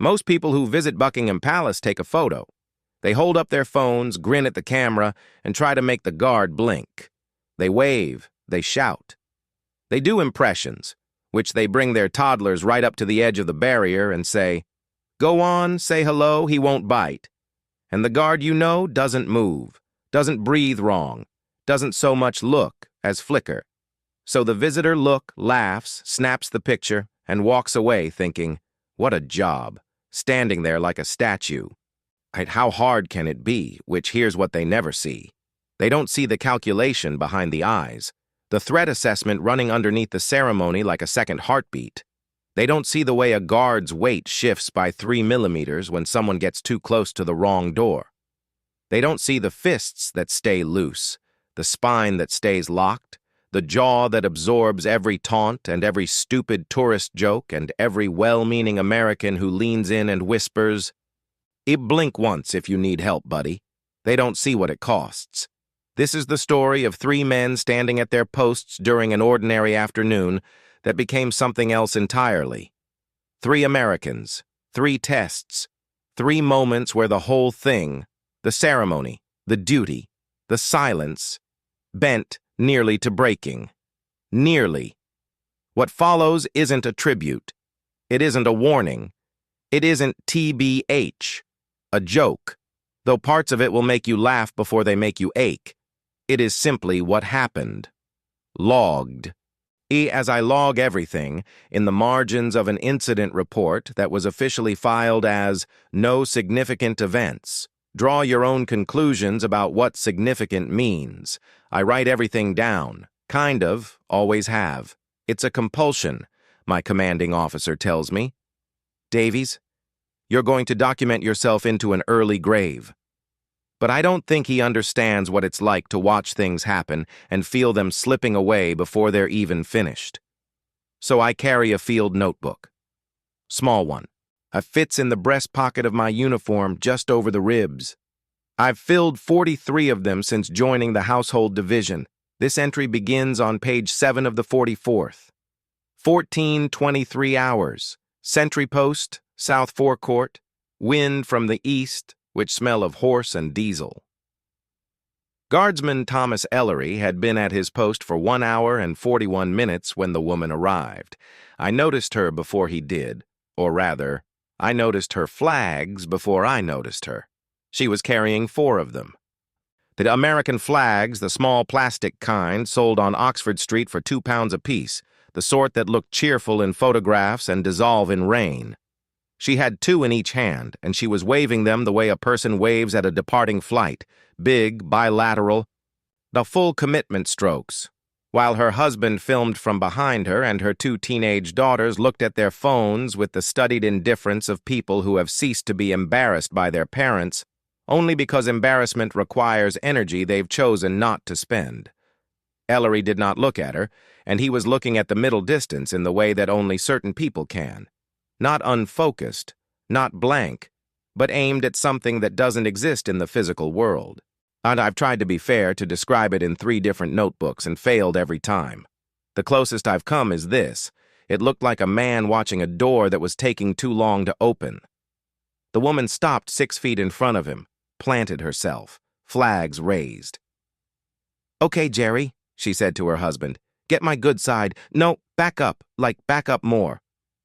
Most people who visit Buckingham Palace take a photo. They hold up their phones, grin at the camera, and try to make the guard blink. They wave, they shout. They do impressions, which they bring their toddlers right up to the edge of the barrier and say, "Go on, say hello, he won't bite." And the guard doesn't move, doesn't breathe wrong, doesn't so much look as flicker. So the visitor laughs, snaps the picture, and walks away thinking, what a job, standing there like a statue. How hard can it be? Which here's what they never see. They don't see the calculation behind the eyes, the threat assessment running underneath the ceremony like a second heartbeat. They don't see the way a guard's weight shifts by 3 millimeters when someone gets too close to the wrong door. They don't see the fists that stay loose, the spine that stays locked, the jaw that absorbs every taunt and every stupid tourist joke and every well-meaning American who leans in and whispers, "Blink once if you need help, buddy." They don't see what it costs. This is the story of 3 men standing at their posts during an ordinary afternoon that became something else entirely. 3 Americans, 3 tests, 3 moments where the whole thing, the ceremony, the duty, the silence, bent nearly to breaking. Nearly. What follows isn't a tribute. It isn't a warning. It isn't TBH, a joke, though parts of it will make you laugh before they make you ache. It is simply what happened. Logged. As I log everything, in the margins of an incident report that was officially filed as no significant events. Draw your own conclusions about what significant means. I write everything down. Kind of, always have. It's a compulsion, my commanding officer tells me. Davies, you're going to document yourself into an early grave. But I don't think he understands what it's like to watch things happen and feel them slipping away before they're even finished. So I carry a field notebook. Small one. It fits in the breast pocket of my uniform just over the ribs. I've filled 43 of them since joining the household division. This entry begins on page 7 of the 44th. 14:23 hours. Sentry post, South Forecourt. Wind from the east, which smell of horse and diesel. Guardsman Thomas Ellery had been at his post for 1 hour and 41 minutes when the woman arrived. I noticed her before he did, or rather, I noticed her flags before I noticed her. She was carrying 4 of them. The American flags, the small plastic kind, sold on Oxford Street for £2 apiece, the sort that look cheerful in photographs and dissolve in rain. She had 2 in each hand, and she was waving them the way a person waves at a departing flight, big, bilateral, the full commitment strokes, while her husband filmed from behind her and her 2 teenage daughters looked at their phones with the studied indifference of people who have ceased to be embarrassed by their parents only because embarrassment requires energy they've chosen not to spend. Ellery did not look at her, and he was looking at the middle distance in the way that only certain people can. Not unfocused, not blank, but aimed at something that doesn't exist in the physical world. And I've tried to be fair to describe it in 3 different notebooks and failed every time. The closest I've come is this. It looked like a man watching a door that was taking too long to open. The woman stopped 6 feet in front of him, planted herself, flags raised. "Okay, Jerry," she said to her husband, "get my good side. No, back up, back up more.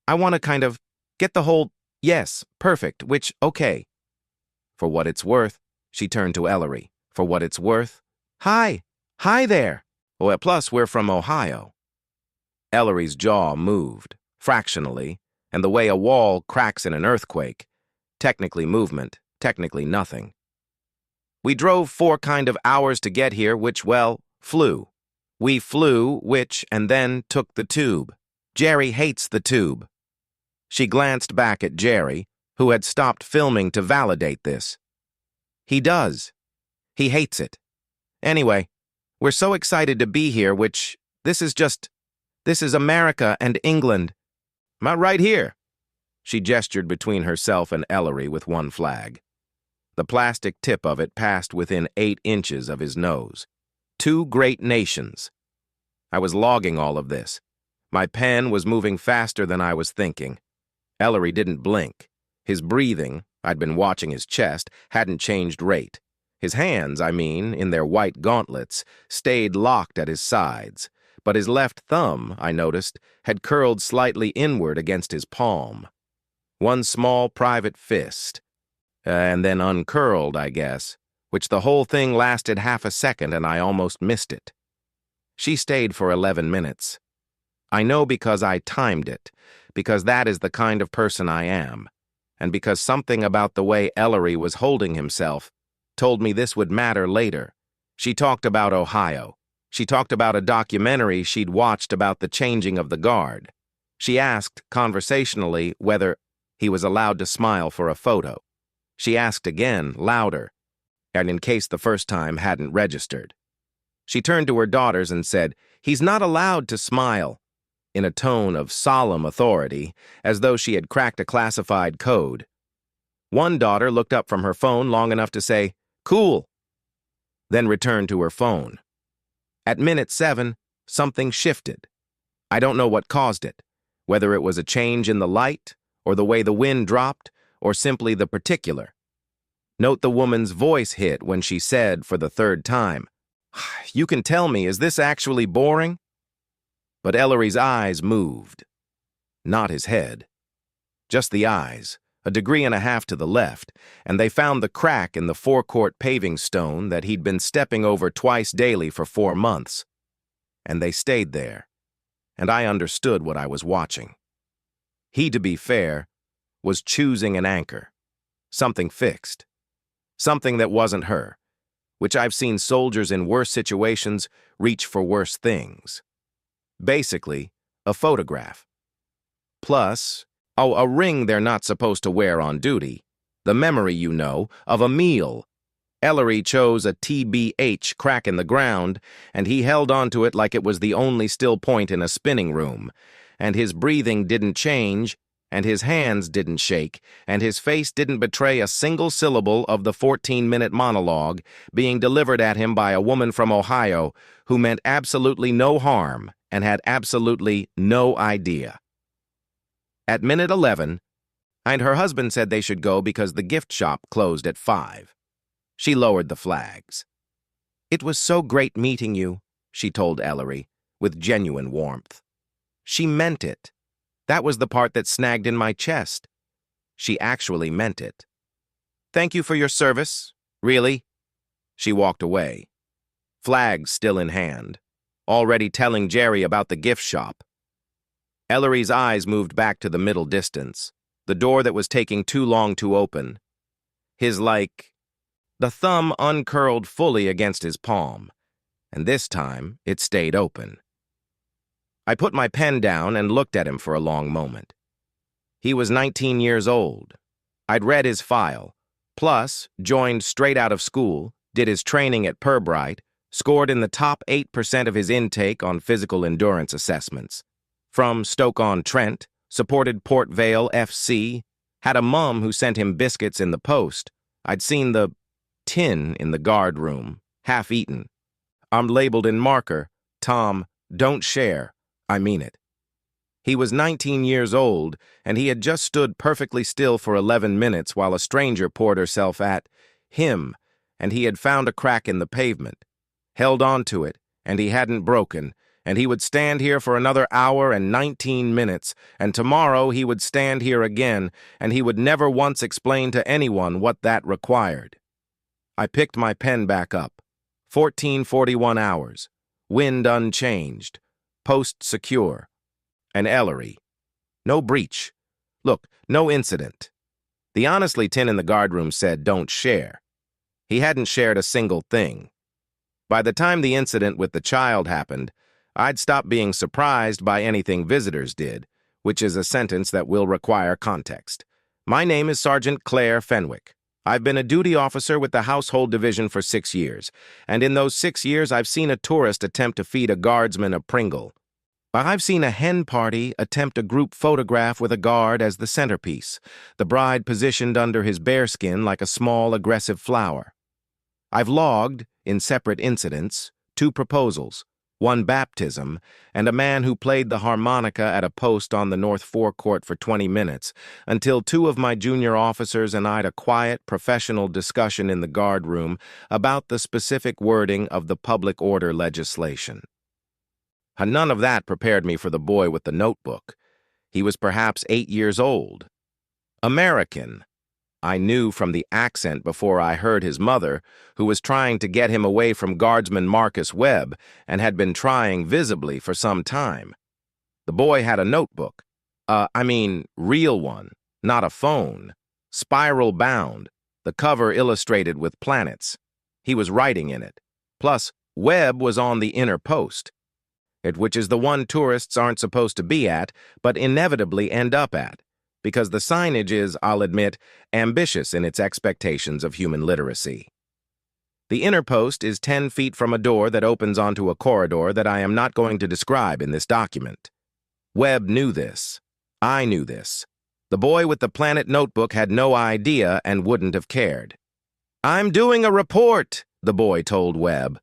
I want to kind of get the whole, yes, perfect, which, okay." For what it's worth, she turned to Ellery. For what it's worth, hi there. Oh, plus we're from Ohio. Ellery's jaw moved, fractionally, and the way a wall cracks in an earthquake. Technically movement, technically nothing. We drove 4 hours to get here, which, well, flew. We flew, which, and then took the tube. Jerry hates the tube. She glanced back at Jerry, who had stopped filming to validate this. He does. He hates it. Anyway, we're so excited to be here, which, this is America and England. I'm right here. She gestured between herself and Ellery with 1 flag. The plastic tip of it passed within 8 inches of his nose. 2 great nations. I was logging all of this. My pen was moving faster than I was thinking. Ellery didn't blink. His breathing, I'd been watching his chest, hadn't changed rate. His hands, in their white gauntlets, stayed locked at his sides, but his left thumb, I noticed, had curled slightly inward against his palm. One small private fist, and then uncurled, I guess, which the whole thing lasted half a second and I almost missed it. She stayed for 11 minutes. I know because I timed it, because that is the kind of person I am, and because something about the way Ellery was holding himself told me this would matter later. She talked about Ohio. She talked about a documentary she'd watched about the changing of the guard. She asked, conversationally, whether he was allowed to smile for a photo. She asked again, louder, and in case the first time hadn't registered. She turned to her daughters and said, "He's not allowed to smile," in a tone of solemn authority, as though she had cracked a classified code. One daughter looked up from her phone long enough to say, "Cool," then returned to her phone. At minute 7, something shifted. I don't know what caused it, whether it was a change in the light, or the way the wind dropped, or simply the particular. Note the woman's voice hit when she said for the third time, "You can tell me, is this actually boring?" But Ellery's eyes moved. Not his head. Just the eyes, a degree and a half to the left, and they found the crack in the forecourt paving stone that he'd been stepping over twice daily for 4 months. And they stayed there, and I understood what I was watching. He, to be fair, was choosing an anchor, something fixed, something that wasn't her, which I've seen soldiers in worse situations reach for worse things. Basically, a photograph. Plus, a ring they're not supposed to wear on duty. The memory, of a meal. Ellery chose a TBH crack in the ground, and he held onto it like it was the only still point in a spinning room. And his breathing didn't change, and his hands didn't shake, and his face didn't betray a single syllable of the 14-minute monologue being delivered at him by a woman from Ohio who meant absolutely no harm and had absolutely no idea. At minute 11, and her husband said they should go because the gift shop closed at 5. She lowered the flags. "It was so great meeting you," she told Ellery, with genuine warmth. She meant it. That was the part that snagged in my chest. She actually meant it. "Thank you for your service. Really?" She walked away, flags still in hand, already telling Jerry about the gift shop. Ellery's eyes moved back to the middle distance, the door that was taking too long to open. The thumb uncurled fully against his palm, and this time it stayed open. I put my pen down and looked at him for a long moment. He was 19 years old. I'd read his file, plus joined straight out of school, did his training at Pirbright, scored in the top 8% of his intake on physical endurance assessments. From Stoke-on-Trent, supported Port Vale FC, had a mum who sent him biscuits in the post. I'd seen the tin in the guard room, half eaten. I'm labeled in marker, "Tom, don't share. I mean it." He was 19 years old, and he had just stood perfectly still for 11 minutes while a stranger poured herself at him, and he had found a crack in the pavement, held on to it, and he hadn't broken, and he would stand here for another hour and 19 minutes, and tomorrow he would stand here again, and he would never once explain to anyone what that required. I picked my pen back up. 14:41 hours. Wind unchanged. Post secure. And Ellery. No breach. Look, no incident. The honestly tin in the guardroom said don't share. He hadn't shared a single thing. By the time the incident with the child happened, I'd stopped being surprised by anything visitors did, which is a sentence that will require context. My name is Sergeant Claire Fenwick. I've been a duty officer with the Household Division for 6 years, and in those 6 years I've seen a tourist attempt to feed a guardsman a Pringle. I've seen a hen party attempt a group photograph with a guard as the centerpiece, the bride positioned under his bearskin like a small, aggressive flower. I've logged, in separate incidents, 2 proposals, one baptism, and a man who played the harmonica at a post on the North Forecourt for 20 minutes, until two of my junior officers and I had a quiet, professional discussion in the guard room about the specific wording of the public order legislation. None of that prepared me for the boy with the notebook. He was perhaps 8 years old. American. I knew from the accent before I heard his mother, who was trying to get him away from Guardsman Marcus Webb and had been trying visibly for some time. The boy had a notebook. Real one, not a phone. Spiral bound, the cover illustrated with planets. He was writing in it. Plus, Webb was on the inner post, which is the one tourists aren't supposed to be at, but inevitably end up at, because the signage is, I'll admit, ambitious in its expectations of human literacy. The inner post is 10 feet from a door that opens onto a corridor that I am not going to describe in this document. Webb knew this. I knew this. The boy with the planet notebook had no idea and wouldn't have cared. "I'm doing a report," the boy told Webb.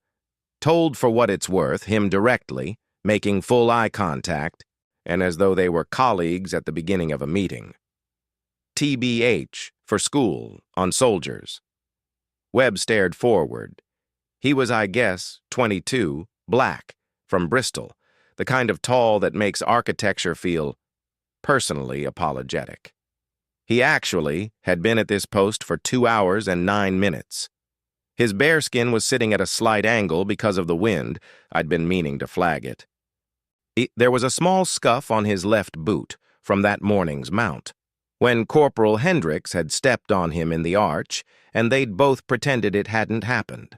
Told for what it's worth, him directly, making full eye contact, and as though they were colleagues at the beginning of a meeting. TBH, for school, on soldiers. Webb stared forward. He was, I guess, 22, black, from Bristol, the kind of tall that makes architecture feel personally apologetic. He actually had been at this post for 2 hours and 9 minutes. His bearskin was sitting at a slight angle because of the wind. I'd been meaning to flag it. There was a small scuff on his left boot from that morning's mount, when Corporal Hendricks had stepped on him in the arch, and they'd both pretended it hadn't happened.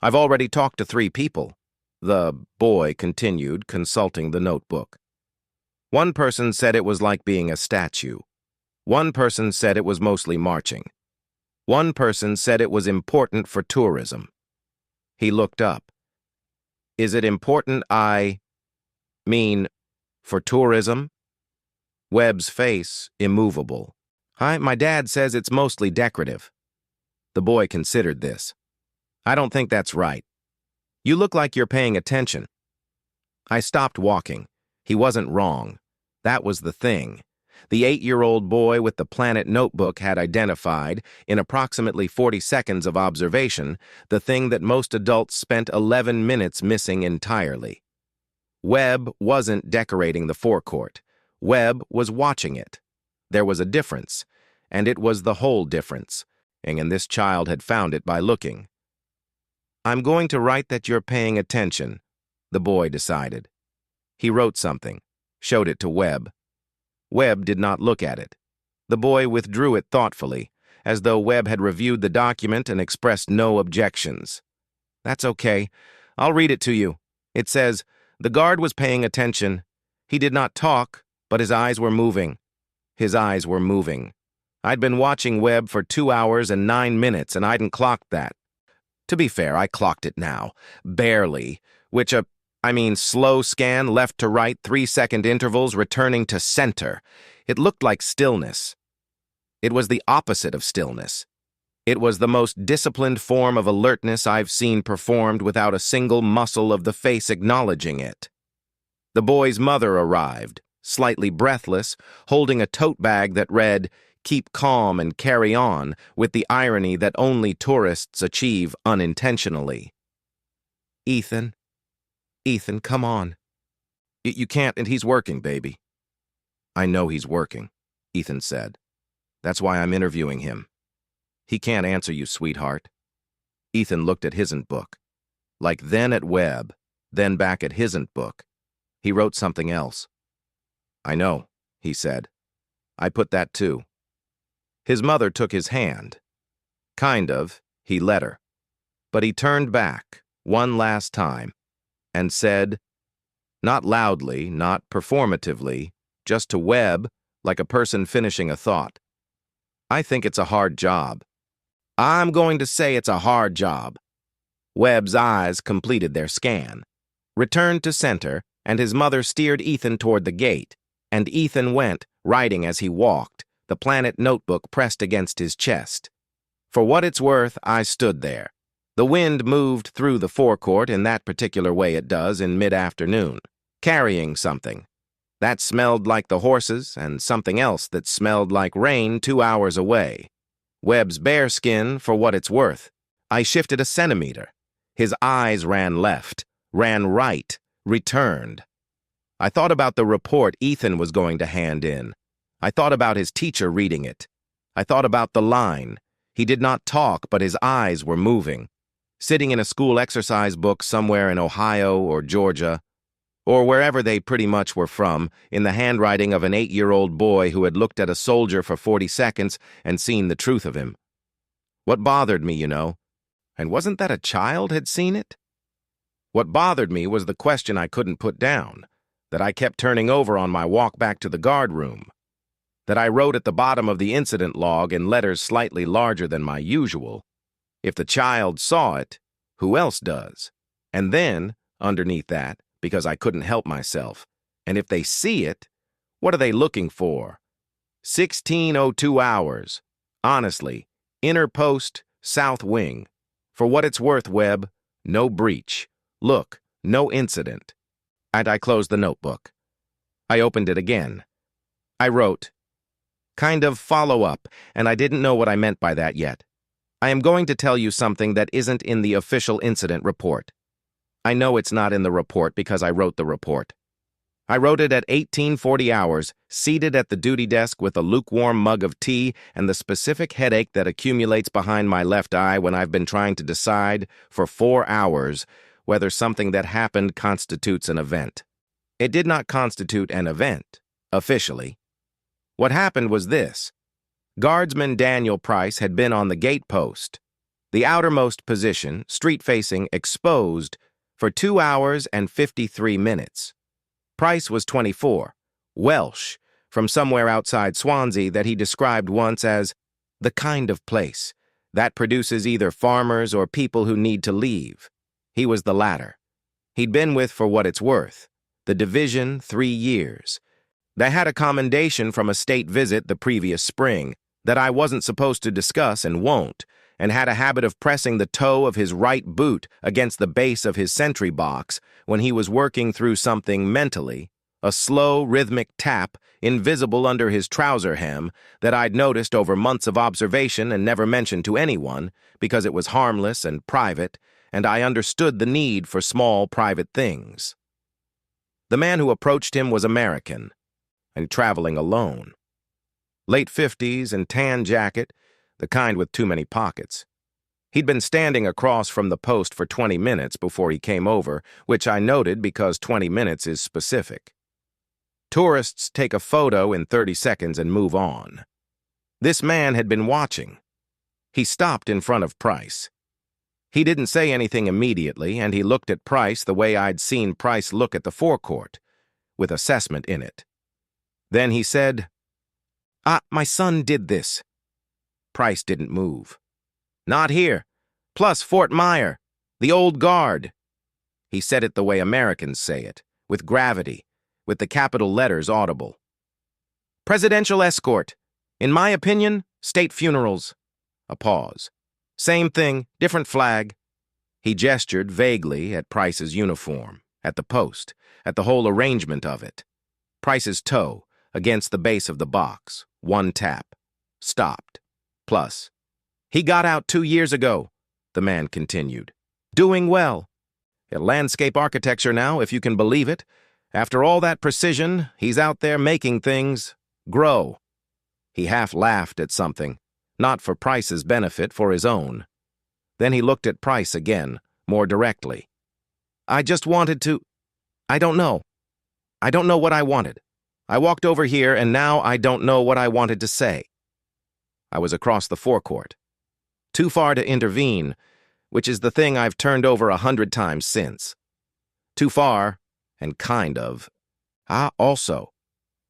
"I've already talked to 3 people," the boy continued, consulting the notebook. "One person said it was like being a statue. One person said it was mostly marching. One person said it was important for tourism." He looked up. "Is it important for tourism?" Webb's face, immovable. My dad says it's mostly decorative." The boy considered this. "I don't think that's right. You look like you're paying attention." I stopped walking. He wasn't wrong. That was the thing. The 8-year-old boy with the planet notebook had identified, in approximately 40 seconds of observation, the thing that most adults spent 11 minutes missing entirely. Webb wasn't decorating the forecourt. Webb was watching it. There was a difference, and it was the whole difference, and this child had found it by looking. "I'm going to write that you're paying attention," the boy decided. He wrote something, showed it to Webb. Webb did not look at it. The boy withdrew it thoughtfully, as though Webb had reviewed the document and expressed no objections. "That's okay. I'll read it to you. It says, 'The guard was paying attention. He did not talk, but his eyes were moving.'" His eyes were moving. I'd been watching Webb for 2 hours and 9 minutes, and I hadn't clocked that. To be fair, I clocked it now. Barely. Slow scan, left to right, 3-second intervals, returning to center. It looked like stillness. It was the opposite of stillness. It was the most disciplined form of alertness I've seen performed without a single muscle of the face acknowledging it. The boy's mother arrived, slightly breathless, holding a tote bag that read, "Keep calm and carry on," with the irony that only tourists achieve unintentionally. Ethan, come on." You can't, and he's working, baby." "I know he's working," Ethan said. "That's why I'm interviewing him. He can't answer you, sweetheart." Ethan looked at his book, like then at Webb, then back at his book. He wrote something else. "I know," he said. "I put that too." His mother took his hand. Kind of, he let her. But he turned back, one last time, and said, not loudly, not performatively, just to Webb, like a person finishing a thought, "I think it's a hard job." "I'm going to say it's a hard job." Webb's eyes completed their scan, returned to center, and his mother steered Ethan toward the gate, and Ethan went, writing as he walked, the planet notebook pressed against his chest. For what it's worth, I stood there. The wind moved through the forecourt in that particular way it does in mid-afternoon, carrying something. That smelled like the horses, and something else that smelled like rain 2 hours away. Webb's bare skin for what it's worth. I shifted a centimeter. His eyes ran left, ran right, returned. I thought about the report Ethan was going to hand in. I thought about his teacher reading it. I thought about the line. He did not talk, but his eyes were moving. Sitting in a school exercise book somewhere in Ohio or Georgia, or wherever they pretty much were from, in the handwriting of an 8-year-old boy who had looked at a soldier for 40 seconds and seen the truth of him. What bothered me, and wasn't that a child had seen it? What bothered me was the question I couldn't put down, that I kept turning over on my walk back to the guard room, that I wrote at the bottom of the incident log in letters slightly larger than my usual. If the child saw it, who else does? And then, underneath that, because I couldn't help myself, and if they see it, what are they looking for? 16:02 hours. Honestly, inner post, south wing. For what it's worth, Webb, no breach. Look, no incident. And I closed the notebook. I opened it again. I wrote, kind of follow-up, and I didn't know what I meant by that yet. I am going to tell you something that isn't in the official incident report. I know it's not in the report because I wrote the report. I wrote it at 18:40 hours, seated at the duty desk with a lukewarm mug of tea and the specific headache that accumulates behind my left eye when I've been trying to decide for 4 hours whether something that happened constitutes an event. It did not constitute an event, officially. What happened was this. Guardsman Daniel Price had been on the gate post, the outermost position, street-facing, exposed, for 2 hours and 53 minutes. Price was 24, Welsh, from somewhere outside Swansea that he described once as the kind of place that produces either farmers or people who need to leave. He was the latter. He'd been with, for what it's worth, the division 3 years. They had a commendation from a state visit the previous spring that I wasn't supposed to discuss and won't, and had a habit of pressing the toe of his right boot against the base of his sentry box when he was working through something mentally, a slow, rhythmic tap invisible under his trouser hem that I'd noticed over months of observation and never mentioned to anyone because it was harmless and private, and I understood the need for small, private things. The man who approached him was American and traveling alone. Late 50s and tan jacket, the kind with too many pockets. He'd been standing across from the post for 20 minutes before he came over, which I noted because 20 minutes is specific. Tourists take a photo in 30 seconds and move on. This man had been watching. He stopped in front of Price. He didn't say anything immediately, and he looked at Price the way I'd seen Price look at the forecourt, with assessment in it. Then he said, my son did this. Price didn't move. Not here. Plus Fort Myer, the old guard. He said it the way Americans say it, with gravity, with the capital letters audible. Presidential escort. In my opinion, state funerals. A pause. Same thing, different flag. He gestured vaguely at Price's uniform, at the post, at the whole arrangement of it. Price's toe against the base of the box. One tap. Stopped. Plus. He got out 2 years ago, the man continued. Doing well. At landscape architecture now, if you can believe it. After all that precision, he's out there making things grow. He half laughed at something, not for Price's benefit, for his own. Then he looked at Price again, more directly. I just wanted to... I don't know. I don't know what I wanted. I walked over here, and now I don't know what I wanted to say. I was across the forecourt. Too far to intervene, which is the thing I've turned over 100 times since. Too far, and kind of. Also,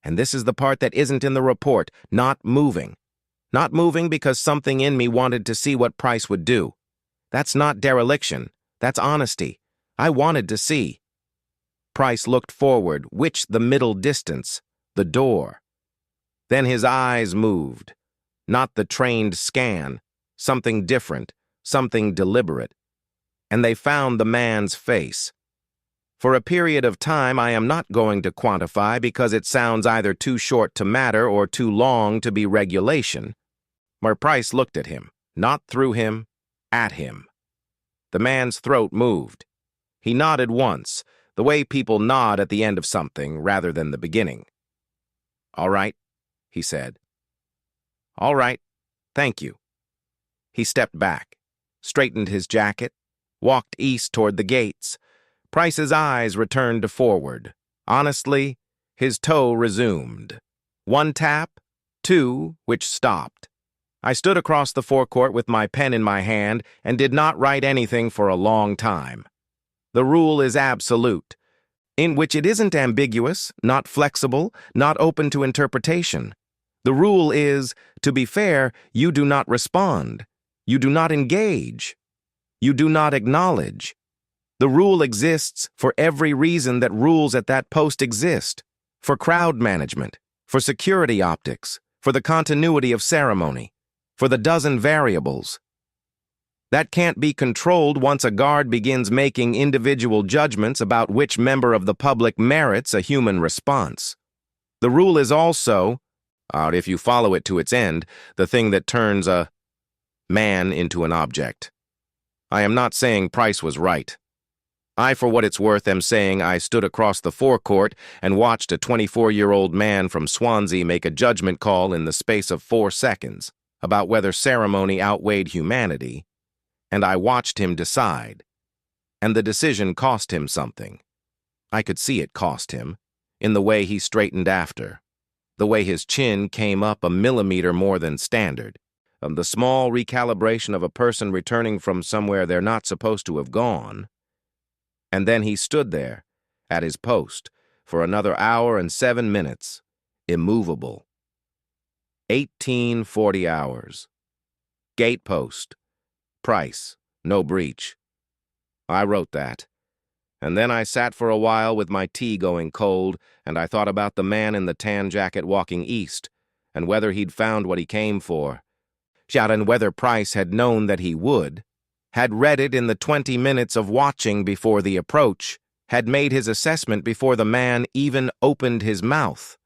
and this is the part that isn't in the report, not moving. Not moving because something in me wanted to see what Price would do. That's not dereliction. That's honesty. I wanted to see. Price looked forward, which the middle distance, the door. Then his eyes moved. Not the trained scan. Something different. Something deliberate. and they found the man's face. For a period of time I am not going to quantify because it sounds either too short to matter or too long to be regulation. Where Price looked at him, not through him, at him. The man's throat moved. He nodded once, the way people nod at the end of something rather than the beginning. "All right," he said. "All right, thank you." He stepped back, straightened his jacket, walked east toward the gates. Price's eyes returned to forward. Honestly, his toe resumed. One tap, two, which stopped. I stood across the forecourt with my pen in my hand and did not write anything for a long time. The rule is absolute, in which it isn't ambiguous, not flexible, not open to interpretation. The rule is, to be fair, you do not respond. You do not engage. You do not acknowledge. The rule exists for every reason that rules at that post exist. For crowd management, for security optics, for the continuity of ceremony, for the dozen variables. That can't be controlled once a guard begins making individual judgments about which member of the public merits a human response. The rule is also, if you follow it to its end, the thing that turns a man into an object. I am not saying Price was right. I, for what it's worth, am saying I stood across the forecourt and watched a 24-year-old man from Swansea make a judgment call in the space of 4 seconds about whether ceremony outweighed humanity, and I watched him decide. And the decision cost him something. I could see it cost him, in the way he straightened after, the way his chin came up a millimeter more than standard, the small recalibration of a person returning from somewhere they're not supposed to have gone. And then he stood there, at his post, for another hour and 7 minutes, immovable. 1840 hours. Gatepost. Price. No breach. I wrote that. And then I sat for a while with my tea going cold, and I thought about the man in the tan jacket walking east, and whether he'd found what he came for. And whether Price had known that he would, had read it in the 20 minutes of watching before the approach, had made his assessment before the man even opened his mouth.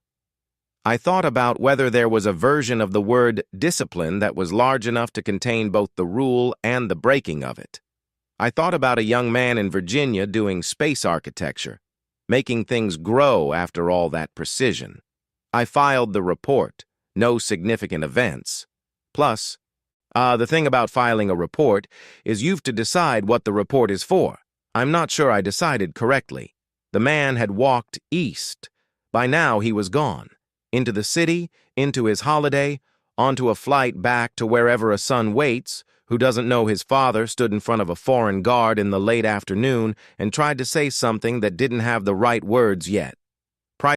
I thought about whether there was a version of the word discipline that was large enough to contain both the rule and the breaking of it. I thought about a young man in Virginia doing space architecture, making things grow after all that precision. I filed the report, no significant events. Plus, the thing about filing a report is you've to decide what the report is for. I'm not sure I decided correctly. The man had walked east. By now he was gone. Into the city, into his holiday, onto a flight back to wherever a son waits, who doesn't know his father stood in front of a foreign guard in the late afternoon and tried to say something that didn't have the right words yet.